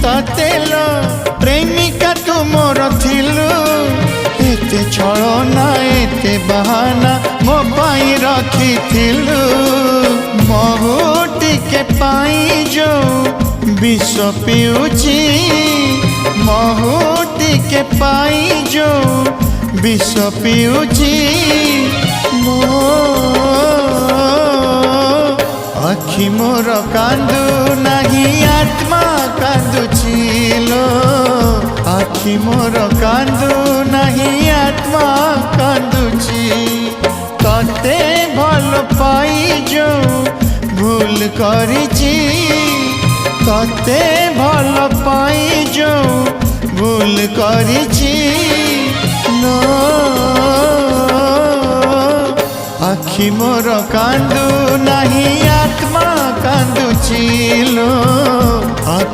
ततेलो प्रेमिका तू मोर थिलु एते छलना एते बहाना मो पाई रखिथिलु महु टिके पाई जो विष पिउची महु टिके पाई जो विष पिउची मो आखि मोर कांदू नहीं आत्मा कांदुचिलो आखि मोर कांदू नहीं आत्मा कांदुची तते भल पाई जो भूल करिची तते भल पाई जो भूल करिची नो आखि मोर कांदू नहीं आत्मा कांदुचिलो आखि